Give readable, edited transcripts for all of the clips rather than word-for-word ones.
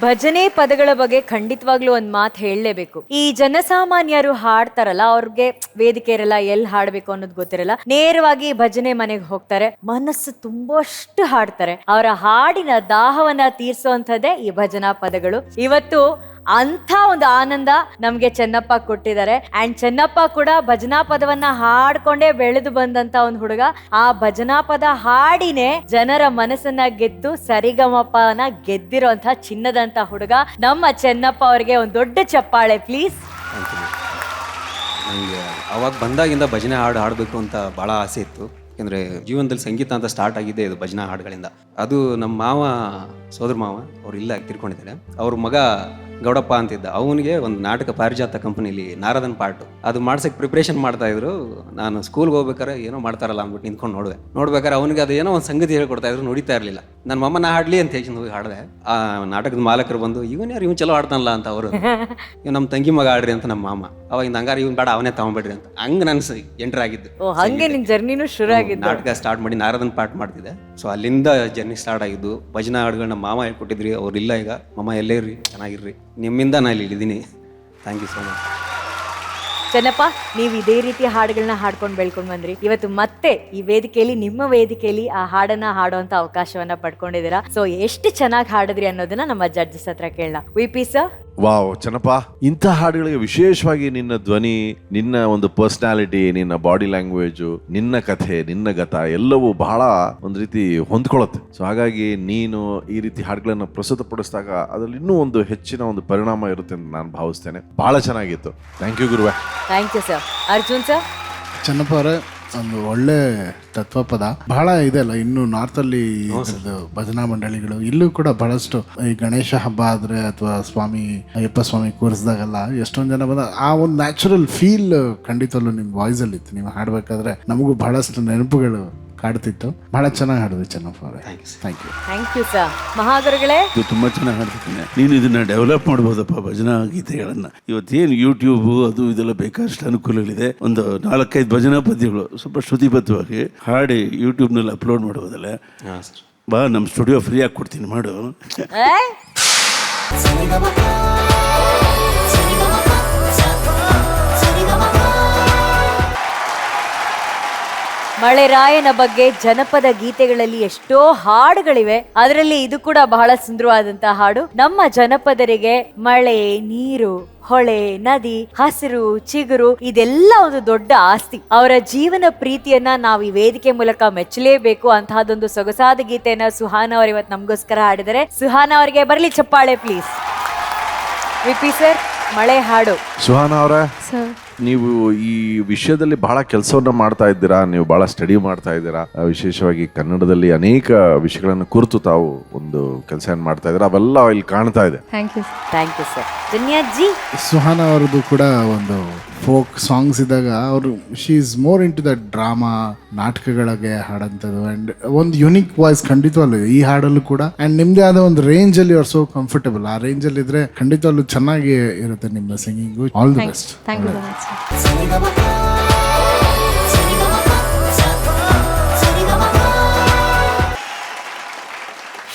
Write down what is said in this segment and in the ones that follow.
ಭಜನೆ ಪದಗಳ ಬಗ್ಗೆ ಖಂಡಿತವಾಗ್ಲೂ ಒಂದ್ ಮಾತು ಹೇಳಲೇಬೇಕು. ಈ ಜನಸಾಮಾನ್ಯರು ಹಾಡ್ತಾರಲ್ಲ, ಅವ್ರಿಗೆ ವೇದಿಕೆ ಇರಲ್ಲ, ಎಲ್ಲಿ ಹಾಡ್ಬೇಕು ಅನ್ನೋದು ಗೊತ್ತಿರಲ್ಲ. ನೇರವಾಗಿ ಭಜನೆ ಮನೆಗೆ ಹೋಗ್ತಾರೆ, ಮನಸ್ಸು ತುಂಬಷ್ಟು ಹಾಡ್ತಾರೆ. ಅವರ ಹಾಡಿನ ದಾಹವನ್ನ ತೀರ್ಸೋಂಥದ್ದೇ ಈ ಭಜನಾ ಪದಗಳು. ಇವತ್ತು ಅಂತ ಒಂದು ಆನಂದ ನಮ್ಗೆ ಚೆನ್ನಪ್ಪ ಕೊಟ್ಟಿದ್ದಾರೆ. ಅಂಡ್ ಚೆನ್ನಪ್ಪ ಕೂಡ ಭಜನಾ ಪದವನ್ನ ಹಾಡ್ಕೊಂಡೇ ಬೆಳೆದು ಬಂದಂತ ಒಂದು ಹುಡುಗ. ಆ ಭಜನಾ ಪದ ಹಾಡಿನೇ ಜನರ ಮನಸ್ಸನ್ನ ಗೆದ್ದು ಸರಿಗಮಪನ ಗೆದ್ದಿರೋಂಥ ಚಿನ್ನದಂತ ಹುಡುಗ ನಮ್ಮ ಚೆನ್ನಪ್ಪ ಅವರಿಗೆ ಒಂದು ದೊಡ್ಡ ಚಪ್ಪಾಳೆ ಪ್ಲೀಸ್. ನನಗೆ ಅವಾಗ ಬಂದಾಗಿಂದ ಭಜನೆ ಹಾಡು ಹಾಡಬೇಕು ಅಂತ ಭಾಳ ಆಸೆ ಇತ್ತು. ಯಾಕೆಂದರೆ ಜೀವನದಲ್ಲಿ ಸಂಗೀತ ಅಂತ ಸ್ಟಾರ್ಟ್ ಆಗಿದ್ದೆ ಇದು ಭಜನಾ ಹಾಡುಗಳಿಂದ. ಅದು ನಮ್ಮ ಮಾವ, ಸೋದರ ಮಾವ ಅವ್ರು ಇಲ್ಲ ತಿರ್ಕೊಂಡಿದ್ದಾರೆ. ಅವ್ರ ಮಗ ಗೌಡಪ್ಪ ಅಂತಿದ್ದ, ಅವನಿಗೆ ಒಂದು ನಾಟಕ ಪಾರಿಜಾತ ಕಂಪನಿಲಿ ನಾರದನ್ ಪಾರ್ಟು ಅದು ಮಾಡ್ಸಕ್ಕೆ ಪ್ರಿಪ್ರೇಷನ್ ಮಾಡ್ತಾ ಇದ್ರು. ನಾನು ಸ್ಕೂಲ್ಗೆ ಹೋಗ್ಬೇಕಾರೆ ಏನೋ ಮಾಡ್ತಾರಲ್ಲ ಅಂದ್ಬಿಟ್ಟು ನಿಂತ್ಕೊಂಡು ನೋಡ್ಬೇಕಾರೆ ಅವನಿಗೆ ಅದು ಏನೋ ಒಂದು ಸಂಗತಿ ಹೇಳ್ಕೊಡ್ತಾ ಇದ್ರು, ನೋಡಿತಾ ಇರಲಿಲ್ಲ. ನನ್ನ ಮಮ್ಮನ ಹಾಡ್ಲಿ ಅಂತ ಹೇಳಿ ಹೋಗಿ ಹಾಡಿದೆ. ಆ ನಾಟಕದ ಮಾಲಕರು ಬಂದು ಇವನು ಚಲೋ ಹಾಡ್ತಾನಲ್ಲ ಅಂತ ಅವರು, ಇವ್ ನಮ್ಮ ತಂಗಿ ಮಗ ಆಡ್ರಿ ಅಂತ ನಮ್ಮ ಮಾಮ. ಅವಾಗಿಂದ ಹಂಗಾರೆ ಇವ್ನು ಬೇಡ ಅವನೇ ತಗೊಂಡ್ಬಿಡ್ರಿ ಅಂತ ಹಂಗೆ ನಾನು ಎಂಟರ್ ಆಗಿದ್ದು. ಹಂಗೆ ನಿನ್ ಜರ್ನಿನೂ ಶುರು ಆಗಿದ್ದು. ನಾಟಕ ಸ್ಟಾರ್ಟ್ ಮಾಡಿ ನಾರದನ್ ಪಾರ್ಟ್ ಮಾಡ್ತಿದ್ದೆ. ಸೊ ಅಲ್ಲಿಂದ ಜರ್ನಿ ಸ್ಟಾರ್ಟ್ ಆಗಿದ್ದು. ಭಜನಾ ಹಾಡುಗಳನ್ನ ಮಾಮ ಹೇಳ್ಕೊಟ್ಟಿದ್ರಿ, ಅವ್ರು ಇಲ್ಲ ಈಗ. ಮಾಮ ಎಲ್ಲೇ ಇರ್ರಿ, ಚೆನ್ನಾಗಿರ್ರಿ, ನಿಮ್ಮಿಂದ ನಾನು ಇಲ್ಲಿ ಇದ್ದೀನಿ. Thank you so much. Chennappa, ನೀವು ಇದೇ ರೀತಿ ಹಾಡುಗಳನ್ನ ಹಾಡ್ಕೊಂಡು ಬೆಳ್ಕೊಂಡು ಬಂದ್ರಿ. ಇವತ್ತು ಮತ್ತೆ ಈ ವೇದಿಕೆಯಲ್ಲಿ, ನಿಮ್ಮ ವೇದಿಕೆಯಲ್ಲಿ ಆ ಹಾಡನ್ನ ಹಾಡುವಂತ ಅವಕಾಶವನ್ನ ಪಡ್ಕೊಂಡಿದ್ದೀರಾ. ಸೊ ಎಷ್ಟು ಚೆನ್ನಾಗಿ ಹಾಡಿದ್ರಿ ಅನ್ನೋದನ್ನ ನಮ್ಮ ಜಡ್ಜಸ್ ಹತ್ರ ಕೇಳೋಣ. VP sir. ವಾವ್ ಚೆನ್ನಪ್ಪ, ಇಂಥ ಹಾಡುಗಳಿಗೆ ವಿಶೇಷವಾಗಿ ನಿನ್ನ ಧ್ವನಿ, ನಿನ್ನ ಒಂದು ಪರ್ಸನಾಲಿಟಿ, ನಿನ್ನ ಬಾಡಿ ಲ್ಯಾಂಗ್ವೇಜು, ನಿನ್ನ ಕಥೆ, ನಿನ್ನ ಗತ ಎಲ್ಲವೂ ಬಹಳ ಒಂದು ರೀತಿ ಹೊಂದ್ಕೊಳ್ಳುತ್ತೆ. ಸೊ ಹಾಗಾಗಿ ನೀನು ಈ ರೀತಿ ಹಾಡುಗಳನ್ನು ಪ್ರಸ್ತುತಪಡಿಸಿದಾಗ ಅದರಲ್ಲಿ ಇನ್ನೂ ಒಂದು ಹೆಚ್ಚಿನ ಒಂದು ಪರಿಣಾಮ ಇರುತ್ತೆ ಅಂತ ನಾನು ಭಾವಿಸ್ತೇನೆ. ಬಹಳ ಚೆನ್ನಾಗಿತ್ತು. ಥ್ಯಾಂಕ್ ಯು ಗುರುವೆ. Thank you sir. Arjun sir. Chennappa ಅವರೇ, ಒಂದು ಒಳ್ಳೆ ತತ್ವಪದ ಬಹಳ ಇದೆ ಅಲ್ಲ. ಇನ್ನು ನಾರ್ತ್ ಅಲ್ಲಿ ಭಜನಾ ಮಂಡಳಿಗಳು ಇಲ್ಲೂ ಕೂಡ ಬಹಳಷ್ಟು ಈ ಗಣೇಶ ಹಬ್ಬ ಆದ್ರೆ ಅಥವಾ ಸ್ವಾಮಿ ಅಯ್ಯಪ್ಪ ಸ್ವಾಮಿ ಕೂರಿಸಿದಾಗೆಲ್ಲ ಎಷ್ಟೊಂದು ಜನ ಬಂದ ಆ ಒಂದು ನ್ಯಾಚುರಲ್ ಫೀಲ್ ಖಂಡಿತಲ್ಲೂ ನಿಮ್ಮ ವಾಯ್ಸ್ ಅಲ್ಲಿ ಇತ್ತು. ನೀವು ಹಾಡ್ಬೇಕಾದ್ರೆ ನಮಗೂ ಬಹಳಷ್ಟು ನೆನಪುಗಳು ಕಾಡ್ತಿತ್ತು. ಬಹಳ ಚೆನ್ನಾಗಿ ಹಾಡಿದ್ವಿ ಚೆನ್ನಪ್ಪ ಅವರೇ. Thank you. Thank you sir. ಮಹಾಗುರುಗಳೇ, ಇದು ತುಂಬ ಚೆನ್ನಾಗಿ ಹಾಡ್ತಿದ್ದೇನೆ. ನೀನು ಇದನ್ನ ಡೆವಲಪ್ ಮಾಡ್ಬೋದಪ್ಪ ಭಜನಾ ಗೀತೆಗಳನ್ನ. ಇವತ್ತೇನು ಯೂಟ್ಯೂಬ್ ಅದು ಇದೆಲ್ಲ ಬೇಕಾದಷ್ಟು ಅನುಕೂಲಗಳಿದೆ. ಒಂದು 4-5 ಭಜನಾ ಪದ್ಯಗಳು ಸ್ವಲ್ಪ ಶ್ರುತಿಬದ್ಧವಾಗಿ ಹಾಡಿ ಯೂಟ್ಯೂಬ್ನಲ್ಲಿ ಅಪ್ಲೋಡ್ ಮಾಡ್ಬೋದಲ್ಲ. ಬಾ, ನಮ್ಮ ಸ್ಟುಡಿಯೋ ಫ್ರೀಯಾಗಿ ಕೊಡ್ತೀನಿ, ಮಾಡು. ಮಳೆರಾಯನ ಬಗ್ಗೆ ಜನಪದ ಗೀತೆಗಳಲ್ಲಿ ಎಷ್ಟೋ ಹಾಡುಗಳಿವೆ. ಅದರಲ್ಲಿ ಇದು ಕೂಡ ಬಹಳ ಸುಂದರವಾದಂತಹ ಹಾಡು. ನಮ್ಮ ಜನಪದರಿಗೆ ಮಳೆ, ನೀರು, ಹೊಳೆ, ನದಿ, ಹಸಿರು, ಚಿಗುರು ಇದೆಲ್ಲ ಒಂದು ದೊಡ್ಡ ಆಸ್ತಿ. ಅವರ ಜೀವನ ಪ್ರೀತಿಯನ್ನ ನಾವು ಈ ವೇದಿಕೆ ಮೂಲಕ ಮೆಚ್ಚಲೇಬೇಕು. ಅಂತಹದೊಂದು ಸೊಗಸಾದ ಗೀತೆಯನ್ನ ಸುಹಾನ ಅವರು ಇವತ್ತು ನಮಗೋಸ್ಕರ ಹಾಡಿದರೆ. ಸುಹಾನ ಅವರಿಗೆ ಬರಲಿ ಚಪ್ಪಾಳೆ ಪ್ಲೀಸ್. ವಿಪಿ ಸರ್, ಮಳೆ ಹಾಡು. ಸುಹಾನ ಅವರೇ, ನೀವು ಈ ವಿಷಯದಲ್ಲಿ ಬಹಳ ಕೆಲಸವನ್ನ ಮಾಡ್ತಾ ಇದ್ದೀರಾ. ನೀವು ಬಹಳ ಸ್ಟಡಿ ಮಾಡ್ತಾ ಇದ್ದೀರಾ. ವಿಶೇಷವಾಗಿ ಕನ್ನಡದಲ್ಲಿ ಅನೇಕ ವಿಷಯಗಳನ್ನು ಕುರಿತು ತಾವು ಒಂದು ಕೆಲಸ ಮಾಡ್ತಾ ಇದ್ದೀರಾ. ಅವೆಲ್ಲ ಇಲ್ಲಿ ಕಾಣ್ತಾ ಇದೆ. Thank you sir. ಧನ್ಯಜಿ. ಸುಹಾನ ಅವರದ್ದು ಕೂಡ ಒಂದು ಫೋಕ್ ಸಾಂಗ್ಸ್ ಇದ್ದಾಗ ಅವರು she is more into the drama, ನಾಟಕಗಳಿಗೆ ಹಾಡಂಥದ್ದು. ಅಂಡ್ ಒಂದು ಯುನಿಕ್ ವಾಯ್ಸ್ ಖಂಡಿತವಲ್ಲೂ ಈ ಹಾಡಲ್ಲೂ ಕೂಡ. ಅಂಡ್ ನಿಮ್ದೇ ಆದ ಒಂದು ರೇಂಜ್ ಅಲ್ಲಿ ಆರ್ ಸೋ ಕಂಫರ್ಟಬಲ್. ಆ ರೇಂಜ್ ಅಲ್ಲಿ ಇದ್ರೆ ಖಂಡಿತವಲ್ಲೂ ಚೆನ್ನಾಗಿ ಇರುತ್ತೆ ನಿಮ್ಮ singing. All the best. Thank you much.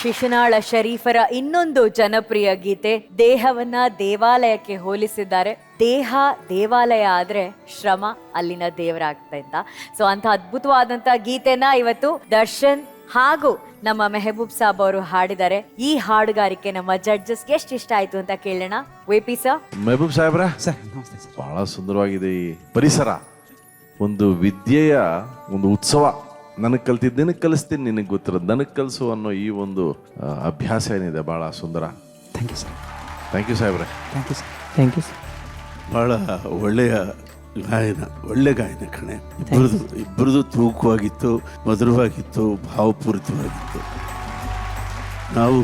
Shishunala ಶರೀಫರ ಇನ್ನೊಂದು ಜನಪ್ರಿಯ ಗೀತೆ. ದೇಹವನ್ನ ದೇವಾಲಯಕ್ಕೆ ಹೋಲಿಸಿದ್ದಾರೆ. ದೇಹ ದೇವಾಲಯ ಆದ್ರೆ ಶ್ರಮ ಅಲ್ಲಿನ ದೇವರಾಗ್ತಾ ಇದ್ದ. ಸೊ ಅಂತ ಅದ್ಭುತವಾದಂತ ಗೀತೆನ ಇವತ್ತು ದರ್ಶನ್ ಹಾಗೂ ನಮ್ಮ ಮೆಹಬೂಬ್ ಸಾಬ್ ಅವರು ಹಾಡಿದ್ದಾರೆ. ಈ ಹಾಡುಗಾರಿಕೆ ನಮ್ಮ ಜಡ್ಜಸ್ಗೆ ಎಷ್ಟು ಇಷ್ಟ ಆಯ್ತು ಅಂತ ಕೇಳೋಣ. VP sir. ಮೆಹಬೂಬ್ ಸಾಹೇಬ್ರ, ನಮಸ್ತೆ ಸರ್. ಬಹಳ ಸುಂದರವಾಗಿದೆ ಈ ಪರಿಸರ. ಒಂದು ವಿದ್ಯೆಯ ಒಂದು ಉತ್ಸವ. ನನಗೆ ಕಲ್ತಿದ್ದು ನಿನಗೆ ಕಲಿಸ್ತೀನಿ, ನಿನಗೆ ಗೊತ್ತಿರೋದು ನನಗೆ ಕಲಿಸು ಅನ್ನೋ ಈ ಒಂದು ಅಭ್ಯಾಸ ಏನಿದೆ ಬಹಳ ಸುಂದರ. Thank you sir. Thank you ಸಾಹೇಬ್ರೆ. Thank you sir. Thank you sir. ಭಾಳ ಒಳ್ಳೆಯ ಗಾಯನ, ಒಳ್ಳೆ ಗಾಯನ ಕಣೆ. ಇಬ್ಬರದು ತೂಕವಾಗಿತ್ತು, ಮಧುರವಾಗಿತ್ತು, ಭಾವಪೂರಿತವಾಗಿತ್ತು. ನಾವು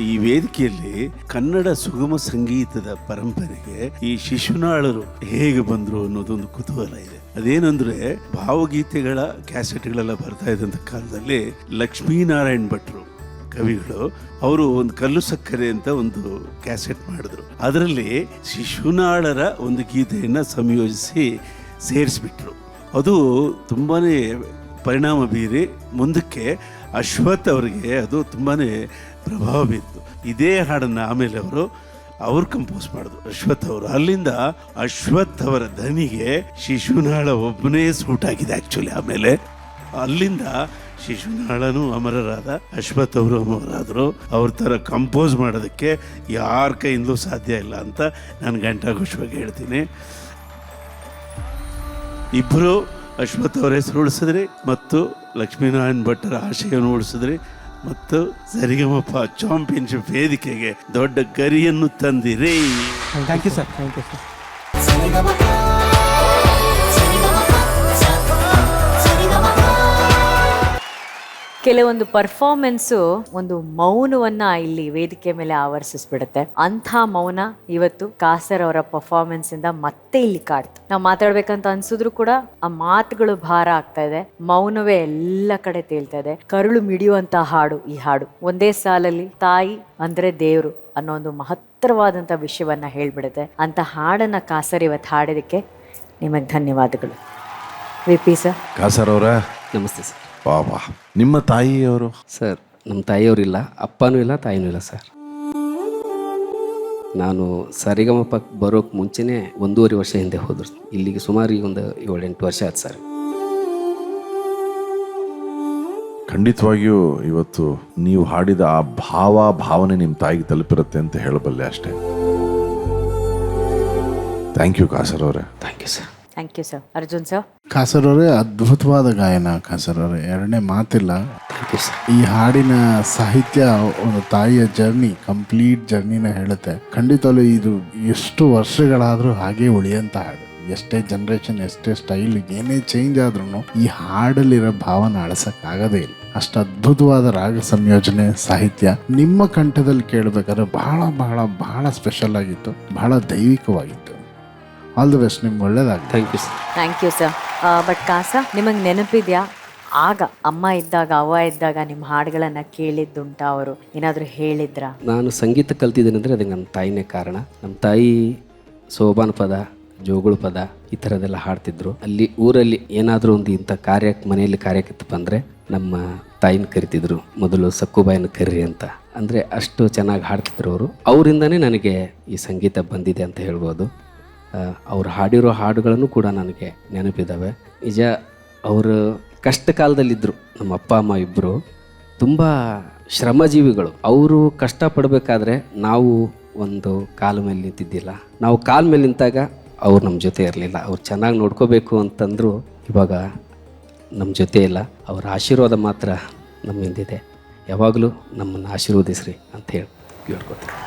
ಈ ವೇದಿಕೆಯಲ್ಲಿ ಕನ್ನಡ ಸುಗಮ ಸಂಗೀತದ ಪರಂಪರೆಗೆ ಈ ಶಿಶುನಾಳರು ಹೇಗೆ ಬಂದರು ಅನ್ನೋದೊಂದು ಕುತೂಹಲ ಇದೆ. ಅದೇನಂದ್ರೆ, ಭಾವಗೀತೆಗಳ ಕ್ಯಾಸೆಟ್ಗಳೆಲ್ಲ ಬರ್ತಾ ಇದ್ದಂಥ ಕಾಲದಲ್ಲಿ ಲಕ್ಷ್ಮೀನಾರಾಯಣ್ ಭಟ್ರು ಕವಿಗಳು ಅವರು ಒಂದು ಕಲ್ಲು ಸಕ್ಕರೆ ಅಂತ ಒಂದು ಕ್ಯಾಸೆಟ್ ಮಾಡಿದ್ರು. ಅದರಲ್ಲಿ ಶಿಶುನಾಳರ ಒಂದು ಗೀತೆಯನ್ನು ಸಂಯೋಜಿಸಿ ಸೇರಿಸ್ಬಿಟ್ರು. ಅದು ತುಂಬಾ ಪರಿಣಾಮ ಬೀರಿ ಮುಂದಕ್ಕೆ ಅಶ್ವಥ್ ಅವರಿಗೆ ಅದು ತುಂಬಾ ಪ್ರಭಾವ ಬೀರಿತು. ಇದೇ ಹಾಡನ್ನು ಆಮೇಲೆ ಅವ್ರು ಕಂಪೋಸ್ ಮಾಡಿದ್ರು, ಅಶ್ವಥ್ ಅವರು. ಅಲ್ಲಿಂದ ಅಶ್ವಥ್ ಅವರ ಧ್ವನಿಗೆ ಶಿಶುನಾಳ ಒಬ್ಬನೇ ಸೂಟ್ ಆಗಿದೆ ಆ್ಯಕ್ಚುಲಿ. ಆಮೇಲೆ ಅಲ್ಲಿಂದ ಶಿಶುನಾಳನು ಅಮರರಾದ, ಅಶ್ವಥ್ ಅವರು ಅಮರರಾದರು. ಅವ್ರ ಥರ ಕಂಪೋಸ್ ಮಾಡೋದಕ್ಕೆ ಯಾರ ಕೈಯಿಂದಲೂ ಸಾಧ್ಯ ಇಲ್ಲ ಅಂತ ನಾನು ಘಂಟಾಘೋಷವಾಗಿ ಹೇಳ್ತೀನಿ. ಇಬ್ಬರು ಅಶ್ವಥ್ ಅವರ ಹೆಸರು ಉಳಿಸಿದ್ರಿ ಮತ್ತು ಲಕ್ಷ್ಮೀನಾರಾಯಣ್ ಭಟ್ಟರ ಆಶಯವನ್ನು ಉಳಿಸಿದ್ರಿ ಮತ್ತು ಸರಿಗಮಪ ಚಾಂಪಿಯನ್ಶಿಪ್ ವೇದಿಕೆಗೆ ದೊಡ್ಡ ಗರಿಯನ್ನು ತಂದಿರಿ. Thank you sir, thank you sir. ಕೆಲವೊಂದು ಪರ್ಫಾರ್ಮೆನ್ಸು ಒಂದು ಮೌನವನ್ನ ಇಲ್ಲಿ ವೇದಿಕೆ ಮೇಲೆ ಆವರಿಸಿಸ್ಬಿಡುತ್ತೆ. ಅಂಥ ಮೌನ ಇವತ್ತು ಕಾಸರ್ ಅವರ ಪರ್ಫಾರ್ಮೆನ್ಸ್ ಇಂದ ಮತ್ತೆ ಇಲ್ಲಿ ಕಾಡ್ತು. ನಾವು ಮಾತಾಡ್ಬೇಕಂತ ಅನ್ಸಿದ್ರು ಕೂಡ ಆ ಮಾತುಗಳು ಭಾರ ಆಗ್ತಾ ಇದೆ, ಮೌನವೇ ಎಲ್ಲ ಕಡೆ ತೇಲ್ತಾ ಇದೆ. ಕರುಳು ಮಿಡಿಯುವಂತ ಹಾಡು ಈ ಹಾಡು. ಒಂದೇ ಸಾಲಲ್ಲಿ ತಾಯಿ ಅಂದ್ರೆ ದೇವ್ರು ಅನ್ನೋ ಒಂದು ಮಹತ್ತರವಾದಂಥ ವಿಷಯವನ್ನ ಹೇಳ್ಬಿಡುತ್ತೆ. ಅಂತ ಹಾಡನ್ನ ಕಾಸರ್ ಇವತ್ತು ಹಾಡಿದಕ್ಕೆ ನಿಮಗೆ ಧನ್ಯವಾದಗಳು. VP sir. ಕಾಸರ್ ಅವರ ನಮಸ್ತೆ ಸರ್. ವಾಹ್, ನಿಮ್ಮ ತಾಯಿಯವರು? ಸರ್, ನಮ್ಮ ತಾಯಿಯವರಿಲ್ಲ, ಅಪ್ಪನೂ ಇಲ್ಲ, ತಾಯಿನೂ ಇಲ್ಲ ಸರ್. ನಾನು ಸರಿಗಮಪ ಬರೋಕ್ಕೆ ಮುಂಚೆನೇ 1.5 ವರ್ಷ ಹಿಂದೆ ಹೋದ್ರು. ಇಲ್ಲಿಗೆ ಸುಮಾರು ಈಗ ಒಂದು 7-8 ವರ್ಷ ಆಯ್ತು ಸರ್. ಖಂಡಿತವಾಗಿಯೂ ಇವತ್ತು ನೀವು ಹಾಡಿದ ಆ ಭಾವನೆ ನಿಮ್ಮ ತಾಯಿಗೆ ತಲುಪಿರುತ್ತೆ ಅಂತ ಹೇಳಬಲ್ಲೆ ಅಷ್ಟೇ. ಥ್ಯಾಂಕ್ ಯು ಕಾಸರ್ ಅವರೇ. Thank you sir. Thank you sir. Arjun sir. Kasar ಅವರೇ ಅದ್ಭುತವಾದ ಗಾಯನ. ಕಾಸರ್ ಅವರೇ, ಎರಡನೇ ಮಾತಿಲ್ಲ. Thank you sir. ಈ ಹಾಡಿನ ಸಾಹಿತ್ಯ ಒಂದು ತಾಯಿಯ ಜರ್ನಿ, ಕಂಪ್ಲೀಟ್ ಜರ್ನಿನ ಹೇಳುತ್ತೆ. ಖಂಡಿತವಲ್ಲೂ ಇದು ಎಷ್ಟು ವರ್ಷಗಳಾದರೂ ಹಾಗೆ ಉಳಿಯಂತ ಹಾಡು. ಎಷ್ಟೇ ಜನ್ರೇಷನ್, ಎಷ್ಟೇ ಸ್ಟೈಲ್, ಏನೇ ಚೇಂಜ್ ಆದ್ರೂ ಈ ಹಾಡಲ್ಲಿರೋ ಭಾವನ ಅಳಿಸೋಕ್ಕಾಗದೇ ಇಲ್ಲ. ಅಷ್ಟು ಅದ್ಭುತವಾದ ರಾಗ ಸಂಯೋಜನೆ, ಸಾಹಿತ್ಯ ನಿಮ್ಮ ಕಂಠದಲ್ಲಿ ಕೇಳಬೇಕಾದ್ರೆ ಬಹಳ ಬಹಳ ಬಹಳ ಸ್ಪೆಷಲ್ ಆಗಿತ್ತು, ಬಹಳ ದೈವಿಕವಾಗಿತ್ತು. ಆಲ್ ದಿ ಬೆಸ್ಟ್, ನಿಮ್ಗೆ ಒಳ್ಳೇದಾಗಿ. Thank you sir. Thank you sir. But ಕಾಸ, ನಿಮಗೆ ನೆನಪಿದ್ಯಾ ಆಗ ಅಮ್ಮ ಇದ್ದಾಗ, ಅವ್ವ ಇದ್ದಾಗ ನಿಮ್ಮ ಹಾಡುಗಳನ್ನು ಕೇಳಿದ್ದುಂಟಾ? ಅವರು ಏನಾದರೂ ಹೇಳಿದ್ರಾ? ನಾನು ಸಂಗೀತ ಕಲ್ತಿದ್ದೀನಿ ಅಂದರೆ ಅದಕ್ಕೆ ನಮ್ಮ ತಾಯಿನೇ ಕಾರಣ. ನಮ್ಮ ತಾಯಿ ಸೋಬಾನ ಪದ, ಜೋಗುಳ ಪದ ಈ ಥರದ್ದೆಲ್ಲ ಹಾಡ್ತಿದ್ರು. ಅಲ್ಲಿ ಊರಲ್ಲಿ ಏನಾದರೂ ಒಂದು ಇಂಥ ಮನೆಯಲ್ಲಿ ಕಾರ್ಯಕ್ಕಿತ್ತು ಬಂದರೆ ನಮ್ಮ ತಾಯಿನ ಕರಿತಿದ್ರು. ಮೊದಲು ಸಕ್ಕುಬಾಯಿನ ಕರ್ರಿ ಅಂತ. ಅಂದರೆ ಅಷ್ಟು ಚೆನ್ನಾಗಿ ಹಾಡ್ತಿದ್ರು ಅವರು. ಅವರಿಂದನೇ ನನಗೆ ಈ ಸಂಗೀತ ಬಂದಿದೆ ಅಂತ ಹೇಳ್ಬೋದು. ಅವ್ರು ಹಾಡಿರೋ ಹಾಡುಗಳನ್ನು ಕೂಡ ನನಗೆ ನೆನಪಿದ್ದಾವೆ. ನಿಜ, ಅವರು ಕಷ್ಟ ಕಾಲದಲ್ಲಿದ್ದರು. ನಮ್ಮ ಅಪ್ಪ ಅಮ್ಮ ಇಬ್ಬರು ತುಂಬ ಶ್ರಮಜೀವಿಗಳು. ಅವರು ಕಷ್ಟಪಡಬೇಕಾದ್ರೆ ನಾವು ಒಂದು ಕಾಲ ಮೇಲೆ ನಿಂತಿದ್ದಿಲ್ಲ. ನಾವು ಕಾಲ ಮೇಲೆ ನಿಂತಾಗ ಅವ್ರು ನಮ್ಮ ಜೊತೆ ಇರಲಿಲ್ಲ. ಅವ್ರು ಚೆನ್ನಾಗಿ ನೋಡ್ಕೋಬೇಕು ಅಂತಂದರು. ಇವಾಗ ನಮ್ಮ ಜೊತೆ ಇಲ್ಲ. ಅವರ ಆಶೀರ್ವಾದ ಮಾತ್ರ ನಮ್ಮಿಂದಿದೆ. ಯಾವಾಗಲೂ ನಮ್ಮನ್ನು ಆಶೀರ್ವದಿಸ್ರಿ ಅಂತ ಹೇಳಿ ಕೇಳ್ಕೊತೀನಿ.